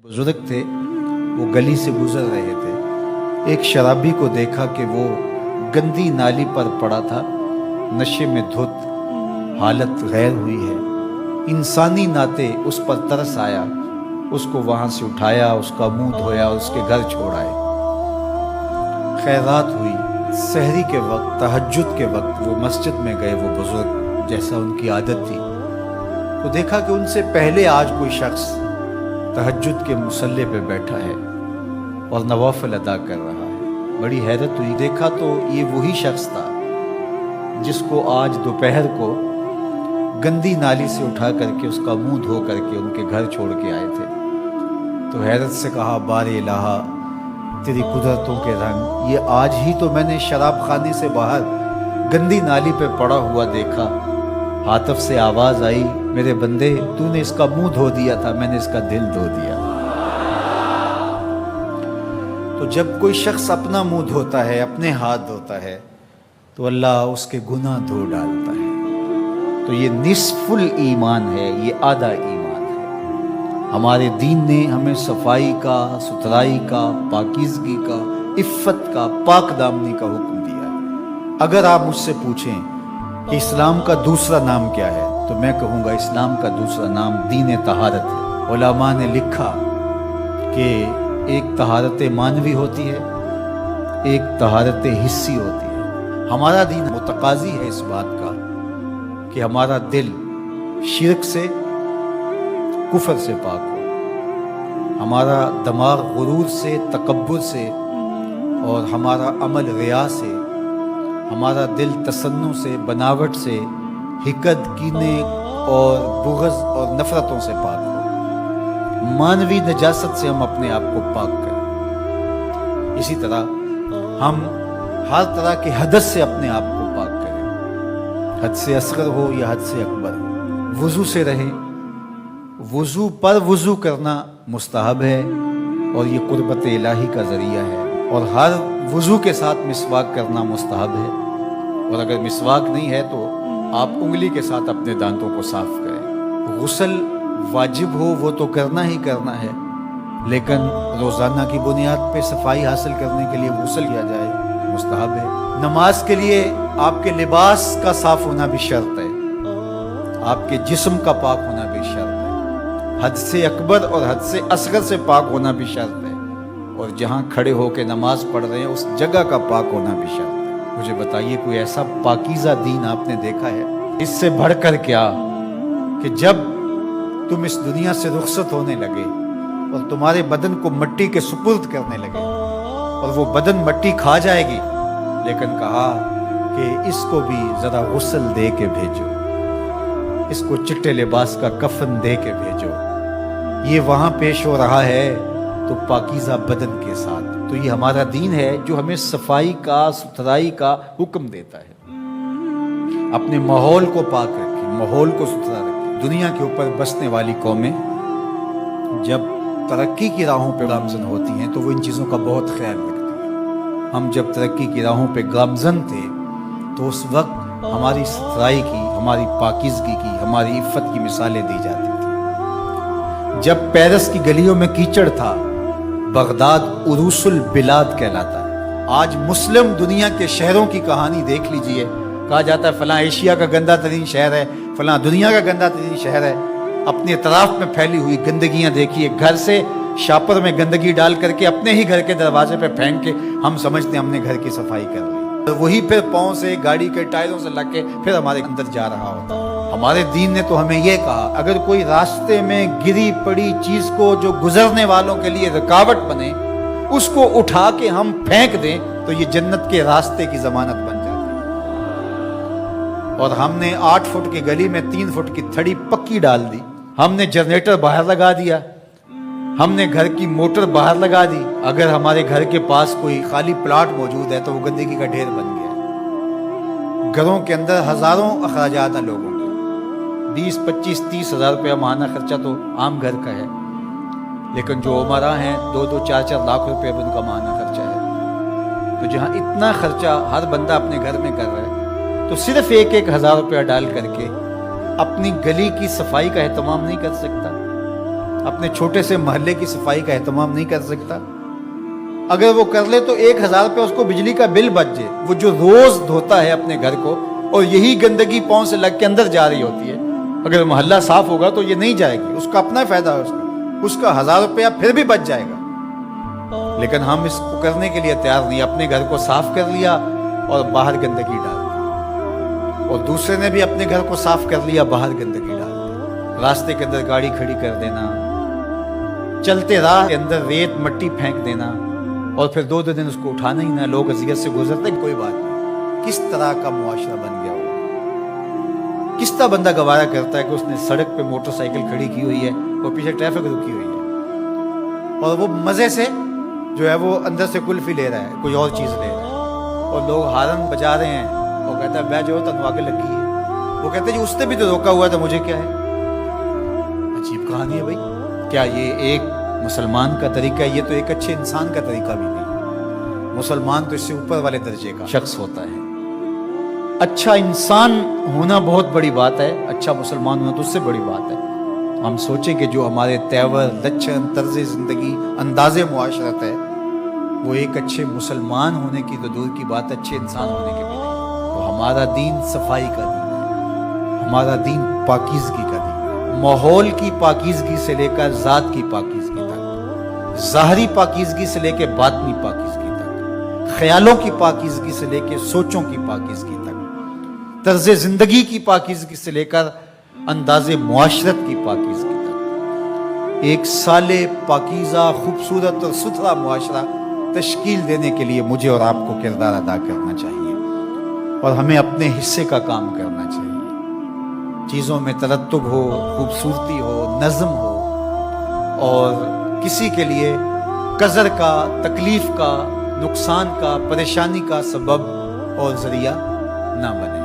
बुजुर्ग थे, वो गली से गुजर रहे थे। एक शराबी को देखा कि वो गंदी नाली पर पड़ा था, नशे में धुत, हालत गैर हुई है। इंसानी नाते उस पर तरस आया, उसको वहाँ से उठाया, उसका मुंह धोया, उसके घर छोड़ आए। खैरात हुई, सहरी के वक्त, तहज्जुद के वक्त वो मस्जिद में गए। वो बुजुर्ग, जैसा उनकी आदत थी, तो देखा कि उनसे पहले आज कोई शख्स तहज्जुद के मुसल्ले पे बैठा है और नवाफिल अदा कर रहा है। बड़ी हैरत हुई, देखा तो ये वही शख्स था जिसको आज दोपहर को गंदी नाली से उठा करके उसका मुंह धो करके उनके घर छोड़ के आए थे। तो हैरत से कहा, बारे इलाहा, तेरी कुदरतों के रंग, ये आज ही तो मैंने शराब खाने से बाहर गंदी नाली पे पड़ा हुआ देखा। आतफ से आवाज आई, मेरे बंदे, तूने इसका मुंह धो दिया था, मैंने इसका दिल धो दिया। तो जब कोई शख्स अपना मुंह धोता है, अपने हाथ धोता है, तो अल्लाह उसके गुनाह धो डालता है। तो ये निस्फुल ईमान है, ये आधा ईमान है। हमारे दीन ने हमें सफाई का, सुथराई का, पाकीज़गी का, इफ़्फ़त का, पाक दामनी का हुक्म दिया है। अगर आप मुझसे पूछें कि इस्लाम का दूसरा नाम क्या है, तो मैं कहूँगा इस्लाम का दूसरा नाम दीन तहारत है। उलमा ने लिखा कि एक तहारत मानवी होती है, एक तहारत हिस्सी होती है। हमारा दीन मुतकाज़ी है इस बात का कि हमारा दिल शिरक से, कुफर से पाक हो, हमारा दिमाग गुरूर से, तकब्बुर से, और हमारा अमल रिया से, हमारा दिल तसन्नु से, बनावट से, हिकद, कीने और बुग़्ज़ और नफ़रतों से पाक हो। मानवी नजासत से हम अपने आप को पाक करें। इसी तरह हम हर तरह के हदस से अपने आप को पाक करें, हद से असग़र हो या हद से अकबर हो। वज़ू से रहें, वज़ू पर वज़ू करना मुस्तहब है और ये क़ुर्बत इलाही का ज़रिया है। और हर वज़ू के साथ मिसवाक करना मुस्तहब है। और अगर मिसवाक नहीं है तो आप उंगली के साथ अपने दांतों को साफ करें। गुस्ल वाजिब हो वो तो करना ही करना है, लेकिन रोज़ाना की बुनियाद पे सफाई हासिल करने के लिए गुस्ल किया जाए, मुस्तहब है। नमाज के लिए आपके लिबास का साफ होना भी शर्त है, आपके जिस्म का पाक होना भी शर्त है। हद से अकबर और हद से असगर से पाक होना भी शर्त है, और जहाँ खड़े होकर नमाज पढ़ रहे हैं उस जगह का पाक होना भी शर्त है। मुझे बताइए, कोई ऐसा पाकीज़ा दीन आपने देखा है? इससे बढ़कर क्या कि जब तुम इस दुनिया से रुखसत होने लगे और तुम्हारे बदन को मिट्टी के सुपुर्द करने लगे, और वो बदन मिट्टी खा जाएगी, लेकिन कहा कि इसको भी ज़रा गुस्ल दे के भेजो, इसको चिट्टे लिबास का कफन दे के भेजो। ये वहाँ पेश हो रहा है तो पाकीज़ा बदन के साथ। तो ये हमारा दीन है जो हमें सफाई का, सुथराई का हुक्म देता है। अपने माहौल को पाक रखें, माहौल को सुथरा रखें। दुनिया के ऊपर बसने वाली कौमें जब तरक्की की राहों पर गामज़न होती हैं तो वो इन चीज़ों का बहुत ख्याल रखती हैं। हम जब तरक्की की राहों पर गामज़न थे तो उस वक्त हमारी सुथराई की, हमारी पाकीज़गी की, हमारी इफ़्फ़त की मिसालें दी जाती थी। जब पेरिस की गलियों में कीचड़ था, बगदाद उरूसुल बिलाद कहलाता है। आज मुस्लिम दुनिया के शहरों की कहानी देख लीजिए। कहा जाता है फलां एशिया का गंदा तरीन शहर है, फलां दुनिया का गंदा तरीन शहर है। अपने अतराफ में फैली हुई गंदगियां देखिए, घर से शापर में गंदगी डाल करके अपने ही घर के दरवाजे पे फेंक के हम समझते हमने घर की सफाई कर ली, तो वही फिर पाँव से, गाड़ी के टायरों से लग के फिर हमारे अंदर जा रहा होता। हमारे दीन ने तो हमें यह कहा, अगर कोई रास्ते में गिरी पड़ी चीज को जो गुजरने वालों के लिए रुकावट बने, उसको उठा के हम फेंक दें तो ये जन्नत के रास्ते की जमानत बन जाती है। और हमने 8 फुट की गली में 3 फुट की थड़ी पक्की डाल दी, हमने जनरेटर बाहर लगा दिया, हमने घर की मोटर बाहर लगा दी। अगर हमारे घर के पास कोई खाली प्लाट मौजूद है तो वो गंदगी का ढेर बन गया। घरों के अंदर हजारों अखराजात हैं लोगों के, 20, 25, 30 हज़ार रुपया माहाना खर्चा तो आम घर का है, लेकिन जो उमरा हैं 2-2, 4-4 लाख रुपये उनका माहाना खर्चा है। तो जहाँ इतना खर्चा हर बंदा अपने घर में कर रहा है, तो सिर्फ 1-1 हज़ार रुपया डाल करके अपनी गली की सफाई का एहतमाम नहीं कर सकता। اپنے چھوٹے سے محلے کی صفائی کا اہتمام نہیں کر سکتا؟ اگر وہ کر لے تو 1000 روپے اس کو بجلی کا بل بچ جائے. وہ جو روز دھوتا ہے اپنے گھر کو اور یہی گندگی پاؤں سے لگ کے اندر جا رہی ہوتی ہے، اگر محلہ صاف ہوگا تو یہ نہیں جائے گی. اس کا اپنا فائدہ ہے، اس کا 1000 روپیہ پھر بھی بچ جائے گا. لیکن ہم اس کو کرنے کے لیے تیار نہیں. اپنے گھر کو صاف کر لیا اور باہر گندگی ڈال دی، اور دوسرے نے بھی اپنے گھر کو صاف کر لیا، باہر گندگی ڈال دی. راستے کے اندر گاڑی کھڑی کر دینا، چلتے راہ کے اندر ریت مٹی پھینک دینا، اور پھر 2 دن اس کو اٹھانا ہی نہ. لوگ اذیت سے گزرتے ہیں، کوئی بات نہیں. کس طرح کا معاشرہ بن گیا ہو؟ کس طرح بندہ گوارا کرتا ہے کہ اس نے سڑک پہ موٹر سائیکل کھڑی کی ہوئی ہے اور پیچھے ٹریفک رکی ہوئی ہے، اور وہ مزے سے جو ہے وہ اندر سے کلفی لے رہا ہے، کوئی اور چیز لے رہا ہے، اور لوگ ہارن بجا رہے ہیں. وہ کہتا ہے بیٹھ جاؤ، تنو آگے لگی ہے. وہ کہتے ہیں جی اس نے بھی تو روکا ہوا تھا، مجھے کیا ہے. عجیب کہانی ہے بھائی. کیا یہ ایک مسلمان کا طریقہ ہے؟ یہ تو ایک اچھے انسان کا طریقہ بھی نہیں. مسلمان تو اس سے اوپر والے درجے کا شخص ہوتا ہے. اچھا انسان ہونا بہت بڑی بات ہے، اچھا مسلمان ہونا تو اس سے بڑی بات ہے. ہم سوچیں کہ جو ہمارے تیور، لچھن، طرز زندگی، انداز معاشرت ہے، وہ ایک اچھے مسلمان ہونے کی تو دور کی بات، اچھے انسان ہونے کی بھی نہیں. تو ہمارا دین صفائی کا دین ہے، ہمارا دین پاکیزگی کا دین ہے. ماحول کی پاکیزگی سے لے کر ذات کی پاکیزگی تک، ظاہری پاکیزگی سے لے کے باطنی پاکیزگی تک، خیالوں کی پاکیزگی سے لے کے سوچوں کی پاکیزگی تک، طرز زندگی کی پاکیزگی سے لے کر انداز معاشرت کی پاکیزگی تک، ایک صالح، پاکیزہ، خوبصورت اور ستھرا معاشرہ تشکیل دینے کے لیے مجھے اور آپ کو کردار ادا کرنا چاہیے، اور ہمیں اپنے حصے کا کام کرنا چاہیے. چیزوں میں ترتب ہو، خوبصورتی ہو، نظم ہو، اور کسی کے لیے قذر کا، تکلیف کا، نقصان کا، پریشانی کا سبب اور ذریعہ نہ بنے.